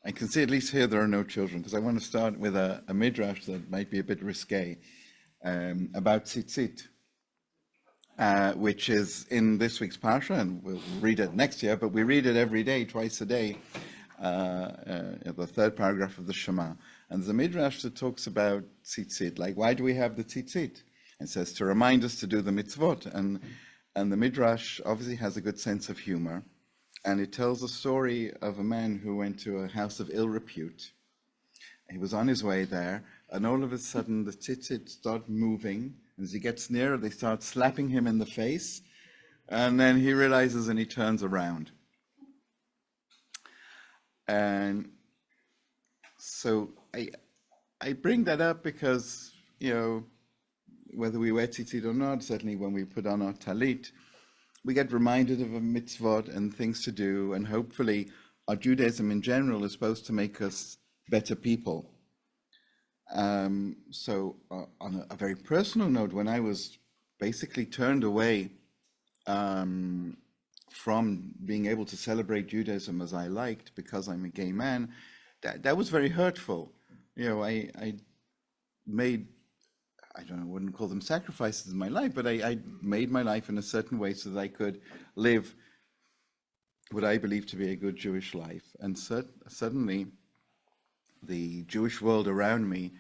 I can see at least here there are no children, because I want to start with a midrash that might be a bit risque about tzitzit, which is in this week's parsha, and we'll read it next year, but we read it every day, twice a day, the third paragraph of the Shema. And there's a midrash that talks about tzitzit, like why do we have the tzitzit? It says to remind us to do the mitzvot, and the midrash obviously has a good sense of humor. And it tells a story of a man who went to a house of ill repute. He was on his way there, and all of a sudden the tzitzit start moving. As he gets nearer, they start slapping him in the face. And then he realizes and he turns around. And so I bring that up because, whether we wear tzitzit or not, certainly when we put on our talit, we get reminded of a mitzvot and things to do, and hopefully our Judaism in general is supposed to make us better people. So on a very personal note, when I was basically turned away from being able to celebrate Judaism as I liked because I'm a gay man, that was very hurtful. I made, I wouldn't call them sacrifices in my life, but I made my life in a certain way so that I could live what I believe to be a good Jewish life. And suddenly, the Jewish world around me,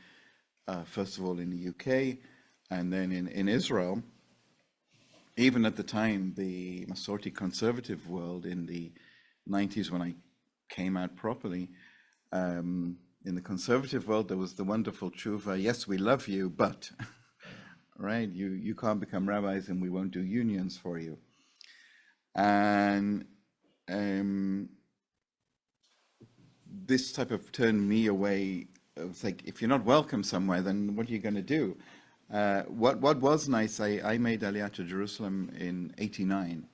first of all in the UK, and then in Israel, even at the time, the Masorti conservative world in the 90s when I came out properly, in the conservative world, there was the wonderful tshuva, yes, we love you, but, right, you can't become rabbis and we won't do unions for you. And this type of turned me away. It's like, if you're not welcome somewhere, then what are you going to do? What was nice, I made Aliyah to Jerusalem in '89,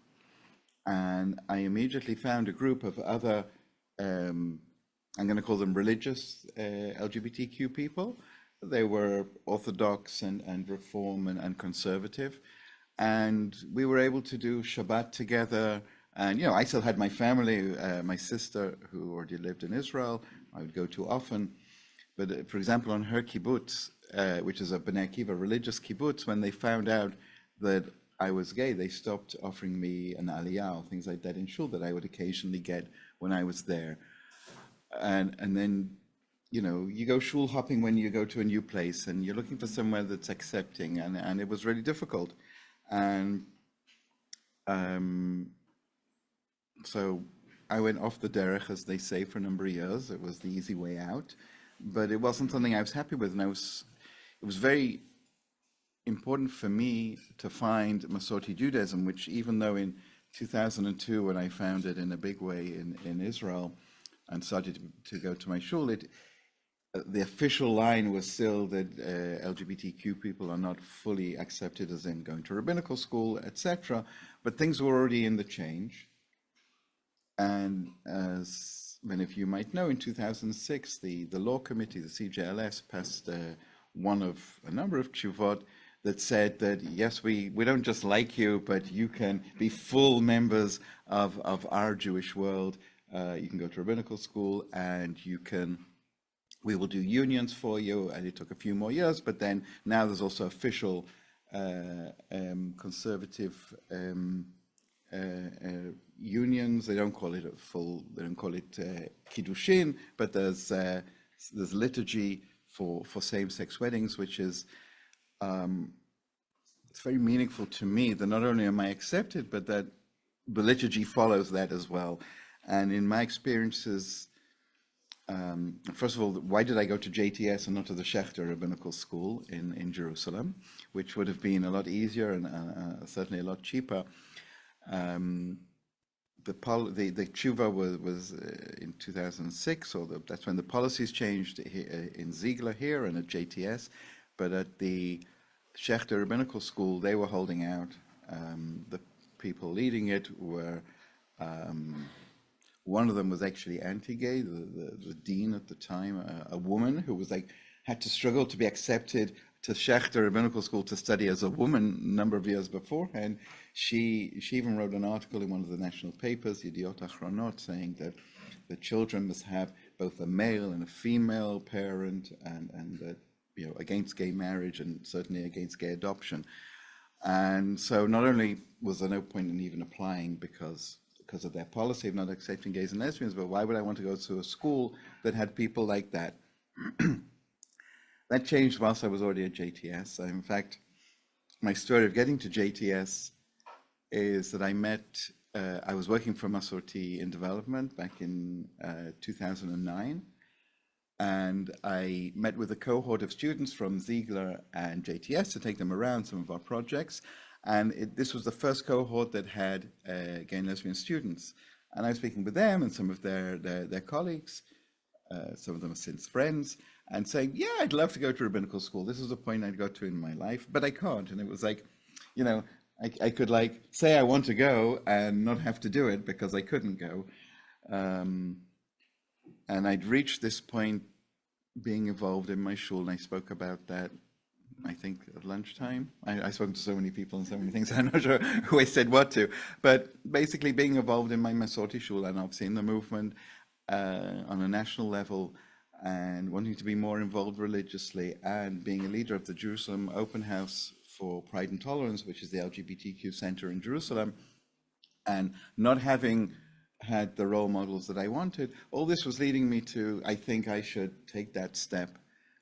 and I immediately found a group of other I'm going to call them religious LGBTQ people. They were Orthodox and Reform and conservative. And we were able to do Shabbat together. And, I still had my family, my sister, who already lived in Israel, I would go to often. But for example, on her kibbutz, which is a Bnei Akiva religious kibbutz, when they found out that I was gay, they stopped offering me an aliyah or things like that in shul that I would occasionally get when I was there. And then, you go shul hopping when you go to a new place and you're looking for somewhere that's accepting, and it was really difficult. And so I went off the derech, as they say, for a number of years. It was the easy way out, but it wasn't something I was happy with. And it was very important for me to find Masorti Judaism, which even though in 2002, when I found it in a big way in Israel, and started to go to my shul, the official line was still that LGBTQ people are not fully accepted, as in going to rabbinical school, etc. But things were already in the change. And as many of you might know, in 2006, the law committee, the CJLS, passed one of a number of tshuvot that said that, yes, we don't just like you, but you can be full members of our Jewish world. You can go to rabbinical school, and we will do unions for you. And it took a few more years, but then now there's also official conservative unions. They don't call it they don't call it kiddushin, but there's liturgy for same-sex weddings, which is it's very meaningful to me that not only am I accepted, but that the liturgy follows that as well. And in my experiences, first of all, why did I go to JTS and not to the Schechter Rabbinical School in Jerusalem, which would have been a lot easier and certainly a lot cheaper? The tshuva was in 2006, or that's when the policies changed in Ziegler here and at JTS. But at the Schechter Rabbinical School, they were holding out. The people leading it were one of them was actually anti-gay, the dean at the time, a woman who was had to struggle to be accepted to Schechter Rabbinical School to study as a woman a number of years beforehand. She even wrote an article in one of the national papers, Yediot Achronot, saying that the children must have both a male and a female parent, and against gay marriage and certainly against gay adoption. And so not only was there no point in even applying because of their policy of not accepting gays and lesbians, but why would I want to go to a school that had people like that? That changed whilst I was already at JTS. In fact, my story of getting to JTS is that I was working for Masorti in development back in 2009, and I met with a cohort of students from Ziegler and JTS to take them around some of our projects. And this was the first cohort that had gay and lesbian students. And I was speaking with them and some of their colleagues, some of them are since friends, and saying, yeah, I'd love to go to rabbinical school. This is a point I'd got to in my life, but I can't. And it was like, I could say I want to go and not have to do it because I couldn't go. And I'd reached this point being involved in my shul, and I spoke about that, I think, at lunchtime. I've spoken to so many people and so many things, I'm not sure who I said what to. But basically being involved in my Masorti shul, and I've seen the movement on a national level, and wanting to be more involved religiously, and being a leader of the Jerusalem Open House for Pride and Tolerance, which is the LGBTQ center in Jerusalem, and not having had the role models that I wanted, all this was leading me to, I think I should take that step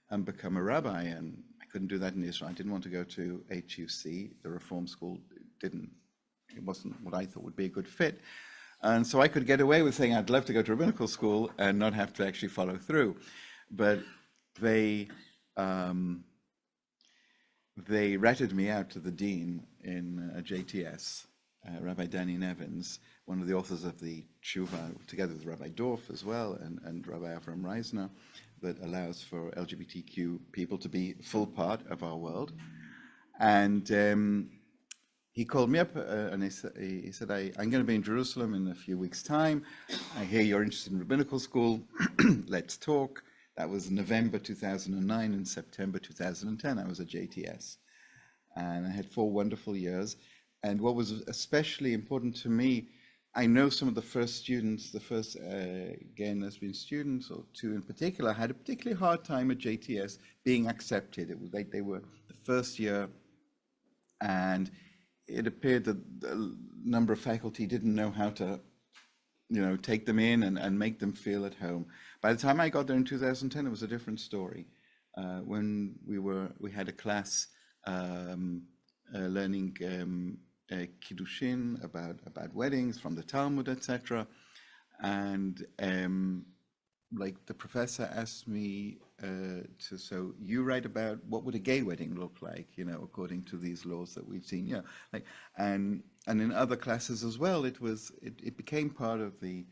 and become a rabbi. And I couldn't do that in Israel. I didn't want to go to HUC, the reform school. It wasn't what I thought would be a good fit. And so I could get away with saying I'd love to go to rabbinical school and not have to actually follow through. But they ratted me out to the dean in JTS, Rabbi Danny Nevins, one of the authors of the Tshuva, together with Rabbi Dorf as well, and Rabbi Avram Reisner, that allows for LGBTQ people to be full part of our world. And he called me up and he said, I'm going to be in Jerusalem in a few weeks' time. I hear you're interested in rabbinical school. Let's talk. That was November 2009, and September 2010, I was at JTS. And I had 4 wonderful years. And what was especially important to me, I know some of the first students, the first gay and lesbian students, or 2 in particular, had a particularly hard time at JTS being accepted. It was like they were the first year, and it appeared that a number of faculty didn't know how to, take them in and make them feel at home. By the time I got there in 2010, it was a different story. When we had a class learning kiddushin about weddings from the Talmud, etc. And the professor asked me so you write about what would a gay wedding look like, according to these laws that we've seen, and in other classes as well. It became part of the,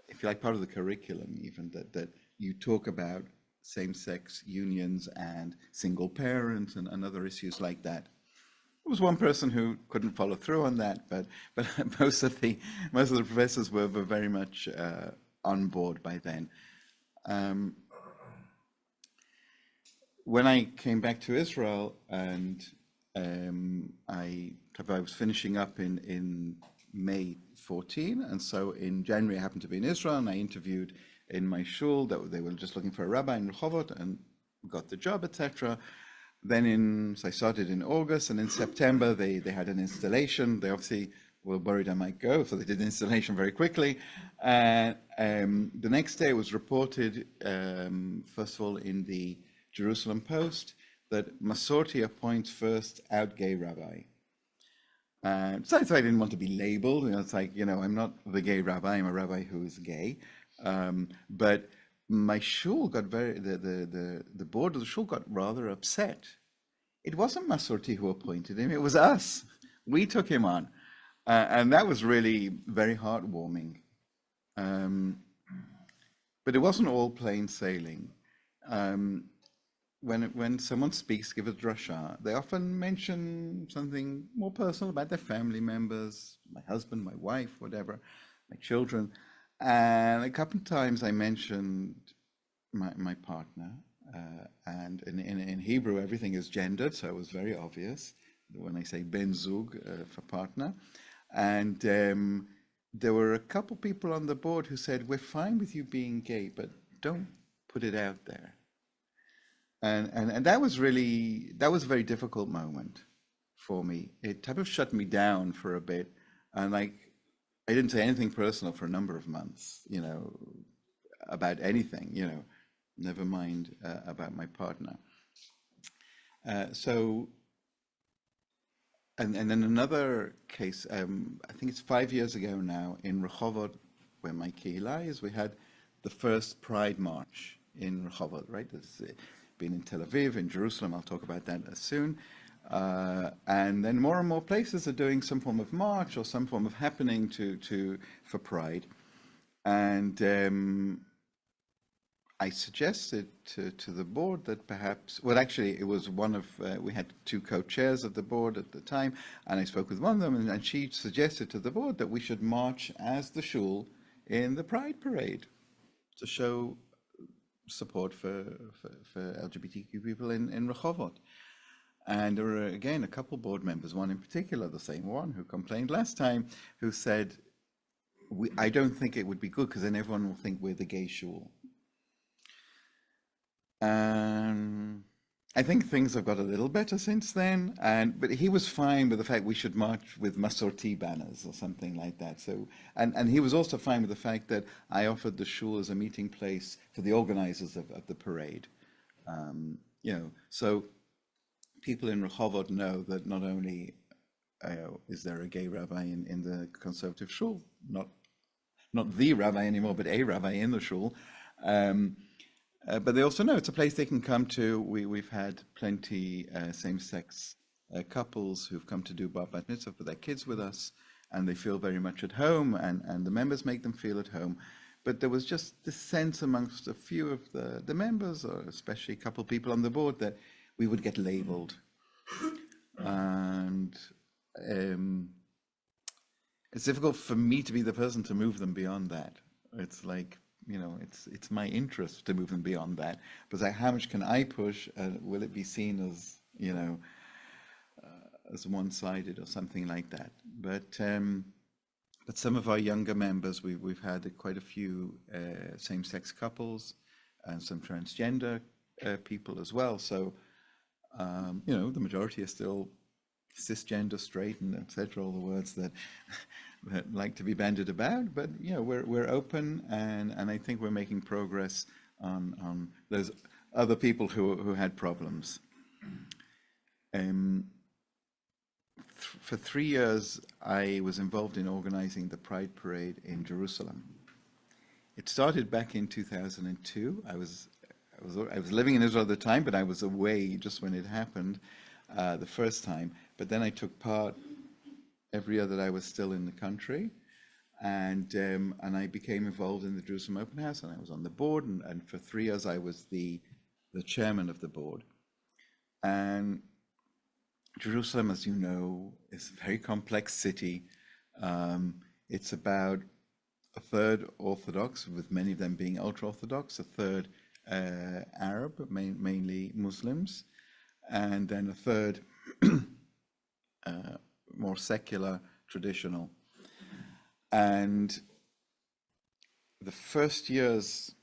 if you like, part of the curriculum, even that you talk about same-sex unions and single parents and other issues like that. There was one person who couldn't follow through on that, but most of the professors were very much on board by then. When I came back to Israel, and I was finishing up in May 14, and so in January I happened to be in Israel, and I interviewed in my shul that they were just looking for a rabbi in Rehovot, and got the job, etc. Then so I started in August, and in September they had an installation. They obviously were worried I might go, so they did the installation very quickly. The next day it was reported, first of all, in the Jerusalem Post, that Masorti appoints first out gay rabbi. So I didn't want to be labeled. It's like, I'm not the gay rabbi, I'm a rabbi who is gay. But my shul got the board of the shul got rather upset. It wasn't Masorti who appointed him, it was us. We took him on. And that was really very heartwarming. But it wasn't all plain sailing. When someone speaks, give a drasha, they often mention something more personal about their family members, my husband, my wife, whatever, my children. And a couple of times I mentioned my partner, and in Hebrew everything is gendered, so it was very obvious when I say ben zug for partner. And there were a couple people on the board who said, "We're fine with you being gay, but don't put it out there." And that was a very difficult moment for me. It type of shut me down for a bit, and like I didn't say anything personal for a number of months, about anything, never mind about my partner. So, and then another case, I think it's 5 years ago now in Rehovot, where my kehillah is, we had the first Pride March in Rehovot, right? It's been in Tel Aviv, in Jerusalem, I'll talk about that soon. And then more and more places are doing some form of march or some form of happening for Pride. And I suggested to the board that perhaps, well, actually, it was we had two co-chairs of the board at the time, and I spoke with one of them, and she suggested to the board that we should march as the shul in the Pride Parade to show support for LGBTQ people in Rehovot. And there were, again, a couple board members, one in particular, the same one who complained last time, who said, I don't think it would be good because then everyone will think we're the gay shul. I think things have got a little better since then, but he was fine with the fact we should march with Masorti banners or something like that. So, and he was also fine with the fact that I offered the shul as a meeting place for the organizers of the parade. So people in Rehovot know that not only is there a gay rabbi in the conservative shul, not the rabbi anymore, but a rabbi in the shul. But they also know it's a place they can come to. We've had plenty same-sex couples who've come to do bat mitzvah for their kids with us, and they feel very much at home, and the members make them feel at home. But there was just this sense amongst a few of the members, or especially a couple of people on the board, that we would get labeled. And it's difficult for me to be the person to move them beyond that. It's like, it's my interest to move them beyond that. But like, how much can I push? Will it be seen as, as one-sided or something like that? But some of our younger members, we've had quite a few same-sex couples and some transgender people as well. So, the majority are still cisgender, straight, and etc. All the words that like to be bandied about, but we're open, and I think we're making progress on those other people who had problems. For 3 years, I was involved in organizing the Pride Parade in Jerusalem. It started back in 2002. I was living in Israel at the time, but I was away just when it happened the first time. But then I took part every year that I was still in the country, and I became involved in the Jerusalem Open House, and I was on the board, and for 3 years I was the chairman of the board. And Jerusalem, as you know, is a very complex city. It's about a third Orthodox, with many of them being ultra-Orthodox, a third Arab, mainly Muslims, and then a third more secular, traditional. And the first years,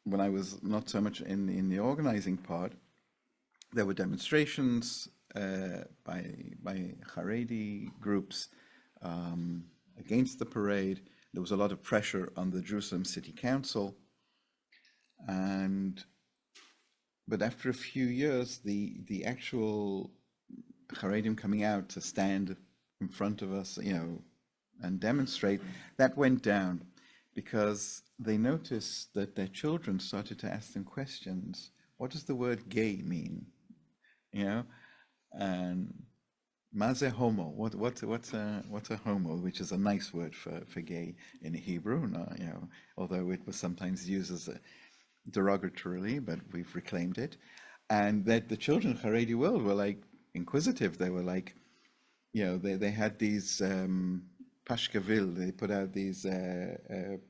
when I was not so much in the organizing part, there were demonstrations by Haredi groups against the parade. There was a lot of pressure on the Jerusalem City Council, but after a few years, the actual Haredim coming out to stand in front of us, and demonstrate, that went down because they noticed that their children started to ask them questions. What does the word gay mean? And maze homo, what's a homo, which is a nice word for gay in Hebrew, although it was sometimes used as derogatorily, but we've reclaimed it. And that the children of Haredi world were like inquisitive. They were like, they had these pashkavil, they put out these type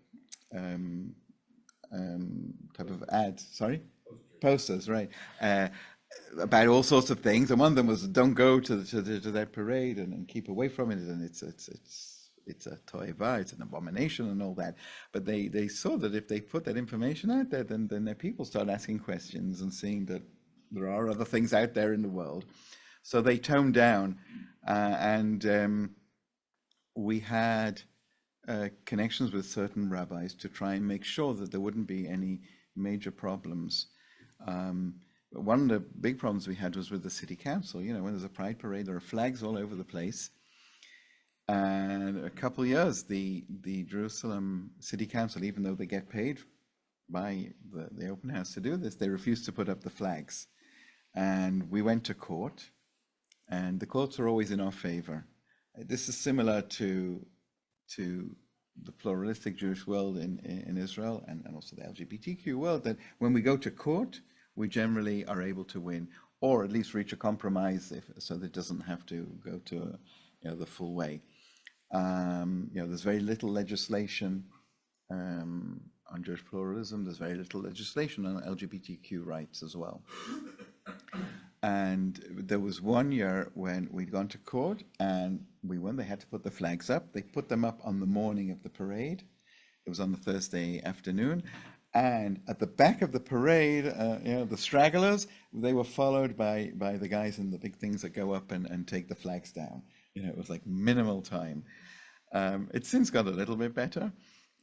of ads, posters, right, about all sorts of things, and one of them was, don't go to that parade and keep away from it, and it's it's a toiva, it's an abomination and all that. But they saw that if they put that information out there, then their people start asking questions and seeing that there are other things out there in the world. So they toned down, and we had connections with certain rabbis to try and make sure that there wouldn't be any major problems. But one of the big problems we had was with the city council. You know, when there's a pride parade, there are flags all over the place. And a couple of years, the Jerusalem City Council, even though they get paid by the open house to do this, they refused to put up the flags. And we went to court, and the courts are always in our favor. This is similar to the pluralistic Jewish world in Israel, and also the LGBTQ world, that when we go to court, we generally are able to win, or at least reach a compromise so that it doesn't have to go to the full way. There's very little legislation on Jewish pluralism. There's very little legislation on LGBTQ rights as well. And there was one year when we'd gone to court and we won. They had to put the flags up. They put them up on the morning of the parade. It was on the Thursday afternoon. And at the back of the parade, the stragglers, they were followed by the guys in the big things that go up and take the flags down. It was like minimal time. It's since got a little bit better,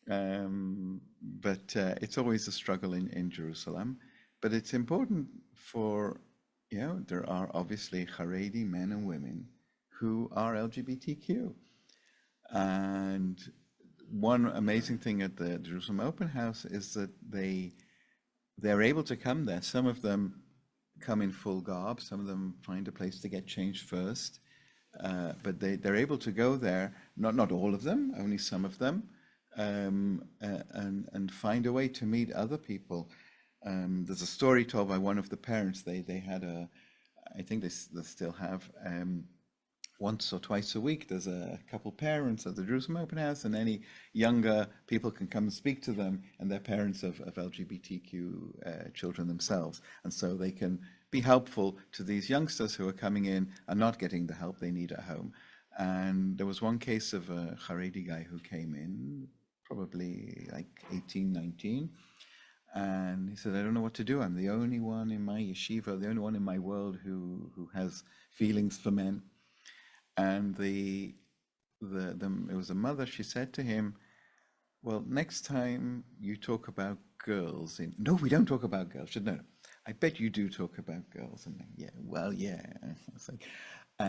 but it's always a struggle in Jerusalem. But it's important for, there are obviously Haredi men and women who are LGBTQ. And one amazing thing at the Jerusalem Open House is that they're able to come there. Some of them come in full garb. Some of them find a place to get changed first. But they're able to go there, not all of them, only some of them, and find a way to meet other people. There's a story told by one of the parents. They had I think they still have, once or twice a week, there's a couple parents at the Jerusalem Open House, and any younger people can come and speak to them, and they're parents of LGBTQ children themselves. And so they can be helpful to these youngsters who are coming in and not getting the help they need at home. And there was one case of a Haredi guy who came in, probably like 18, 19, and he said, I don't know what to do. I'm the only one in my yeshiva, the only one in my world who has feelings for men. And it was a mother, she said to him, well, next time you talk about girls, no, we don't talk about girls. She said, no, I bet you do talk about girls. And yeah, well, yeah. It's like,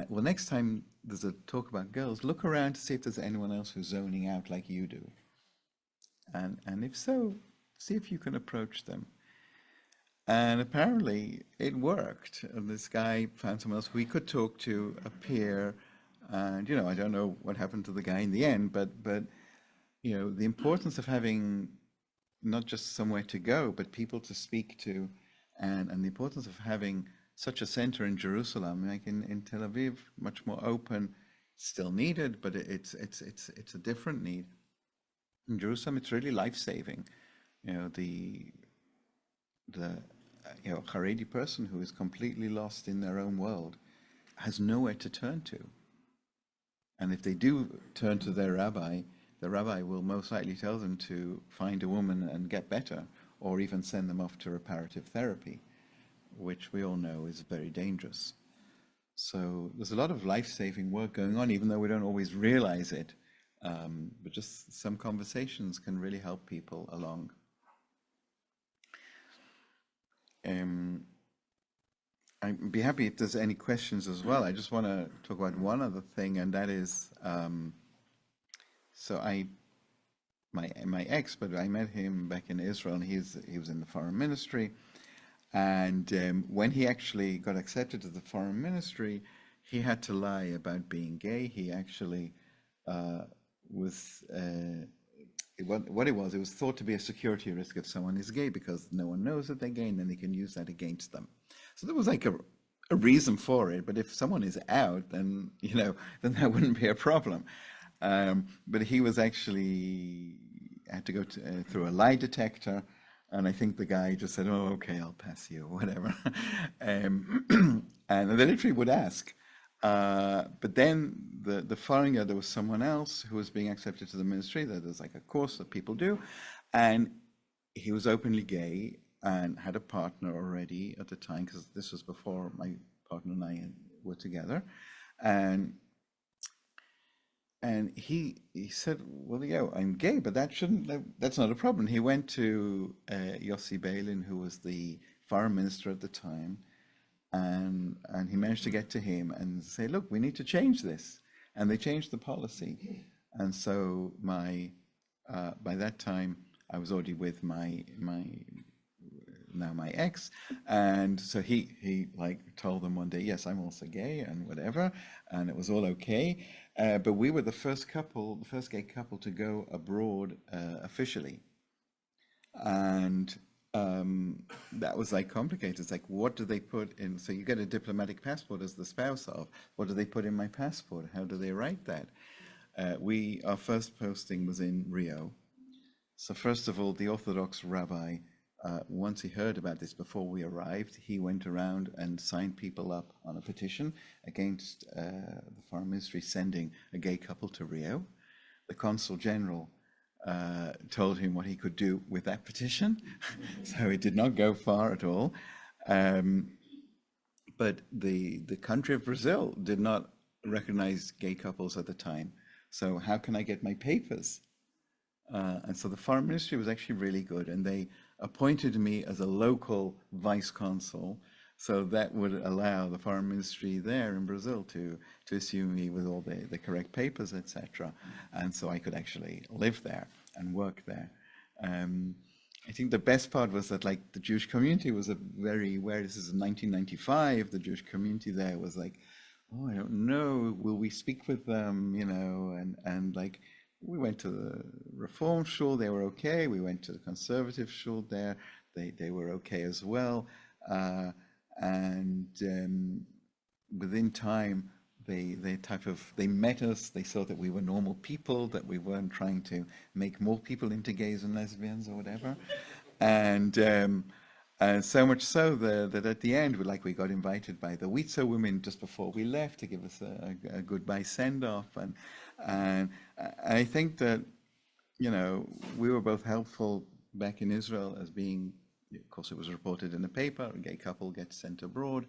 well, next time there's a talk about girls, look around to see if there's anyone else who's zoning out like you do. And if so, see if you can approach them. And apparently it worked. And this guy found someone else who he could talk to, a peer. And, I don't know what happened to the guy in the end, but the importance of having not just somewhere to go, but people to speak to, and the importance of having such a center in Jerusalem, like in Tel Aviv, much more open, still needed, but it's a different need. In Jerusalem, it's really life-saving. The Haredi person who is completely lost in their own world has nowhere to turn to. And if they do turn to their rabbi, the rabbi will most likely tell them to find a woman and get better, or even send them off to reparative therapy, which we all know is very dangerous. So there's a lot of life-saving work going on, even though we don't always realize it. But just some conversations can really help people along. I'd be happy if there's any questions as well. I just want to talk about one other thing, and that is, my ex, but I met him back in Israel, and he was in the foreign ministry, and when he actually got accepted to the foreign ministry, he had to lie about being gay. He actually was. What it was thought to be a security risk if someone is gay, because no one knows that they're gay, and then they can use that against them. So there was like a reason for it, but if someone is out, then then that wouldn't be a problem. But he was actually had to go through a lie detector, and I think the guy just said, "Oh, okay, I'll pass you," or whatever. And they literally would ask, But then the following year, there was someone else who was being accepted to the ministry. There's like a course that people do. And he was openly gay and had a partner already at the time, because this was before my partner and I were together. And he said, well, yeah, I'm gay, but that's not a problem. He went to Yossi Beilin, who was the foreign minister at the time, and he managed to get to him and say, look, we need to change this. And they changed the policy. And so by that time, I was already with my ex, and so he like told them one day, yes, I'm also gay and whatever, and it was all okay. But we were the first gay couple to go abroad officially, and that was like complicated. It's like, what do they put in? So you get a diplomatic passport as the spouse of. What do they put in my passport? How do they write that? Our first posting was in Rio. So first of all, the Orthodox rabbi, once he heard about this before we arrived, he went around and signed people up on a petition against the foreign ministry sending a gay couple to Rio. The consul general told him what he could do with that petition, so it did not go far at all. But the country of Brazil did not recognize gay couples at the time. So how can I get my papers? And so the foreign ministry was actually really good, and they appointed me as a local vice consul, so that would allow the foreign ministry there in Brazil to issue me with all the correct papers, etc. And so I could actually live there and work there. I think the best part was that, like, the Jewish community was this is in 1995, the Jewish community there was like, oh, I don't know, will we speak with them, and like, we went to the Reform shul, they were okay. We went to the conservative shul there, they were okay as well. And within time, they met us, they saw that we were normal people, that we weren't trying to make more people into gays and lesbians or whatever. And so much so that at the end, we got invited by the Witzo women just before we left to give us a goodbye send-off. And I think that, we were both helpful back in Israel as being, of course, it was reported in the paper, a gay couple gets sent abroad,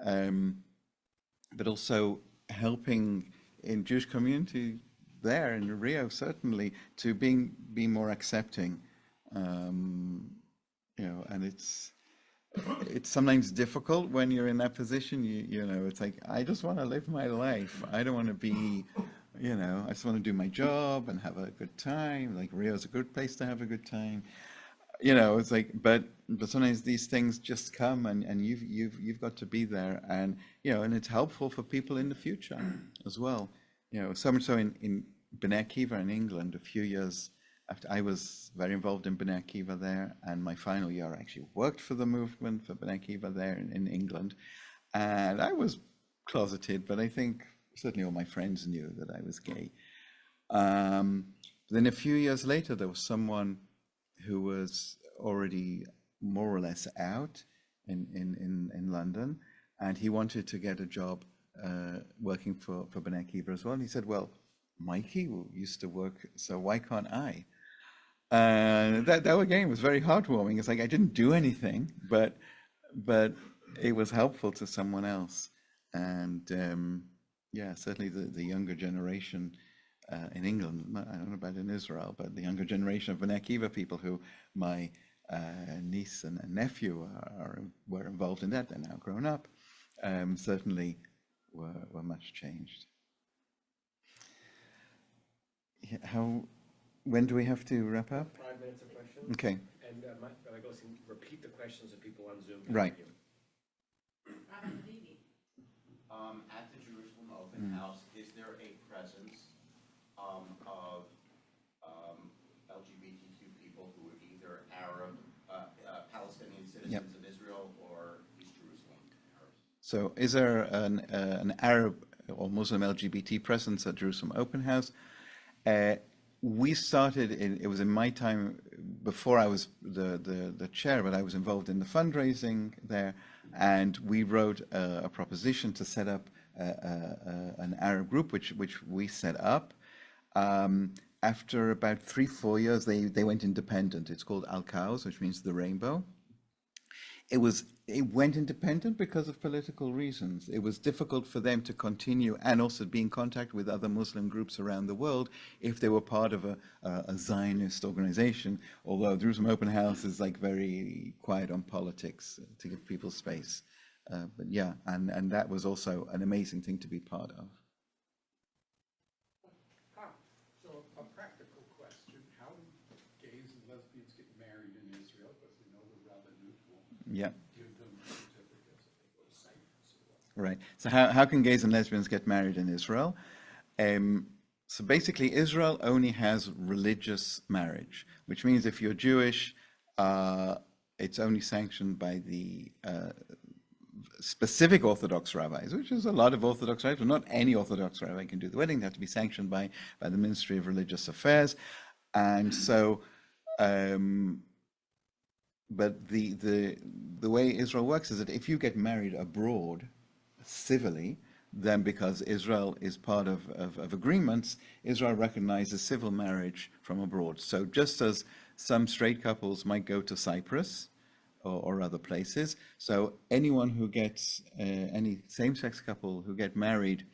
but also helping in Jewish community there in Rio, certainly, to be more accepting. And it's sometimes difficult when you're in that position. It's like, I just want to live my life. I don't want to be, I just want to do my job and have a good time. Like, Rio's a good place to have a good time. It's like, but sometimes these things just come, and you've got to be there, and and it's helpful for people in the future as well. So much so in Bnei Akiva in England, a few years after, I was very involved in Bnei Akiva there, and my final year I actually worked for the movement for Bnei Akiva there in England, and I was closeted, but I think certainly all my friends knew that I was gay. Then a few years later, there was someone who was already more or less out in London, and he wanted to get a job working for Bnei Akiva as well. And he said, well, Mikie used to work, so why can't I? That again was very heartwarming. It's like, I didn't do anything, but it was helpful to someone else. And certainly the younger generation in England, I don't know about in Israel, but the younger generation of Bnei Akiva people who my niece and nephew were involved in that, they're now grown up, certainly were much changed. When do we have to wrap up? 5 minutes of questions. Okay. And Rabbi Goldstein, repeat the questions of people on Zoom. Right. At the Jerusalem Open House, is there a presence of LGBTQ people who are either Arab, Palestinian citizens of Israel, or East Jerusalem Arabs? So is there an Arab or Muslim LGBT presence at Jerusalem Open House? We started, it was in my time, before I was the chair, but I was involved in the fundraising there, and we wrote a proposition to set up an Arab group which we set up. After about 3-4 years, they went independent. It's called Al-Kaus, which means the rainbow. It went independent because of political reasons. It was difficult for them to continue and also be in contact with other Muslim groups around the world if they were part of a Zionist organization, although Jerusalem Open House is like very quiet on politics to give people space. But yeah, and that was also an amazing thing to be part of. So a practical question, how do gays and lesbians get married in Israel? Because we know the Rabbi will Yeah. give them certificates if they go to Cyprus or what. Right. So how can gays and lesbians get married in Israel? So basically, Israel only has religious marriage, which means if you're Jewish, it's only sanctioned by the specific Orthodox rabbis, which is a lot of Orthodox rabbis, but not any Orthodox rabbi can do the wedding. They have to be sanctioned by the Ministry of Religious Affairs. And so, but the way Israel works is that if you get married abroad civilly, then because Israel is part of agreements, Israel recognizes civil marriage from abroad. So just as some straight couples might go to Cyprus or other places, so anyone who gets, any same-sex couple who get married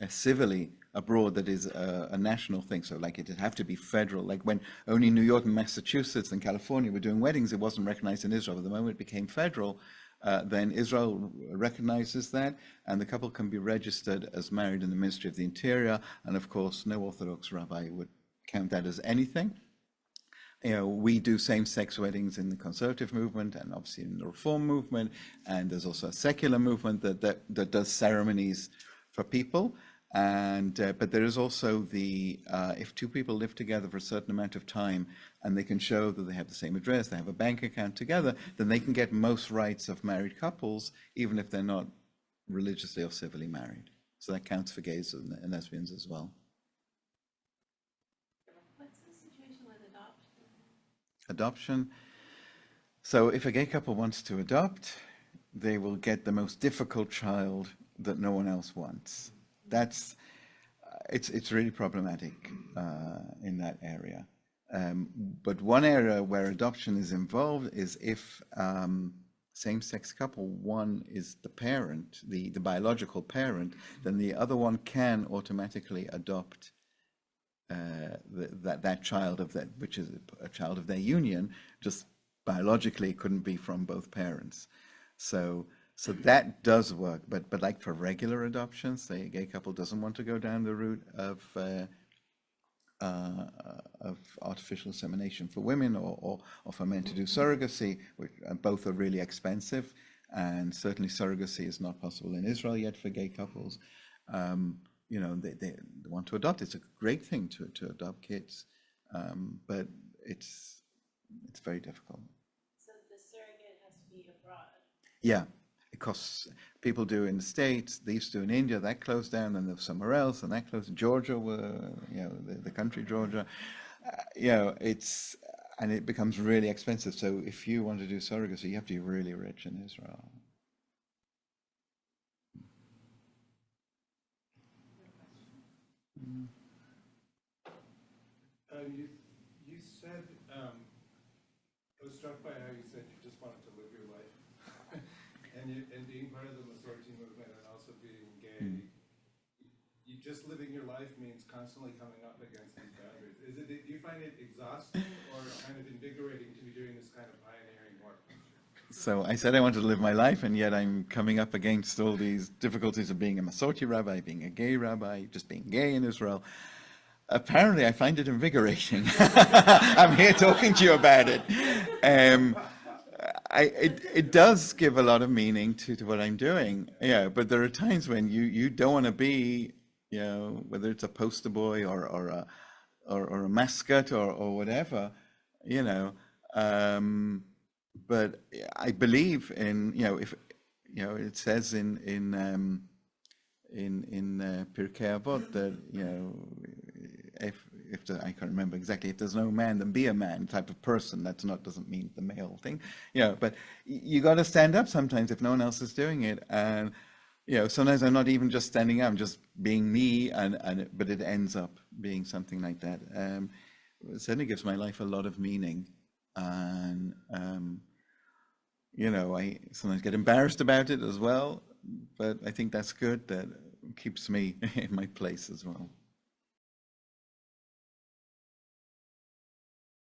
civilly abroad, that is a national thing. So like it'd have to be federal. Like when only New York and Massachusetts and California were doing weddings, it wasn't recognized in Israel. But the moment it became federal, then Israel recognizes that, and the couple can be registered as married in the Ministry of the Interior. And of course, no Orthodox rabbi would count that as anything. You know, we do same-sex weddings in the conservative movement and obviously in the reform movement, and there's also a secular movement that does ceremonies for people. And but there is also the if two people live together for a certain amount of time and they can show that they have the same address, they have a bank account together, then they can get most rights of married couples, even if they're not religiously or civilly married. So that counts for gays and lesbians as well. What's the situation with adoption? Adoption. So if a gay couple wants to adopt, they will get the most difficult child that no one else wants. That's it's really problematic in that area. But one area where adoption is involved is if same-sex couple, one is the parent, the biological parent, then the other one can automatically adopt that child of that, which is a child of their union. Just biologically, it couldn't be from both parents. So that does work, but like for regular adoptions, say a gay couple doesn't want to go down the route of artificial insemination for women or for men to do surrogacy, which both are really expensive, and certainly surrogacy is not possible in Israel yet for gay couples. You know, they want to adopt. It's a great thing to adopt kids, but it's very difficult. So the surrogate has to be abroad. Yeah. Because people do in the States, they used to in India, that closed down, and there's somewhere else, and that closed. Georgia, you know, the country Georgia, you know, and it becomes really expensive. So if you want to do surrogacy, you have to be really rich in Israel. You said, I was struck by how you said you just wanted to live your life. And being part of the Masorti movement and also being gay, you just living your life means constantly coming up against these boundaries. Do you find it exhausting or kind of invigorating to be doing this kind of pioneering work? So I said I wanted to live my life, and yet I'm coming up against all these difficulties of being a Masorti rabbi, being a gay rabbi, just being gay in Israel. Apparently, I find it invigorating. I'm here talking to you about it. It does give a lot of meaning to what I'm doing. Yeah, but there are times when you don't want to be, you know, whether it's a poster boy or a mascot or whatever, you know. But I believe in, you know, if you know, it says in Pirkei Avot that, you know, I can't remember exactly, if there's no man, then be a man type of person. That's not, doesn't mean the male thing, you know, but you got to stand up sometimes if no one else is doing it. And, sometimes I'm not even just standing up, I'm just being me, but it ends up being something like that. It certainly gives my life a lot of meaning. And, I sometimes get embarrassed about it as well, but I think that's good. That keeps me in my place as well.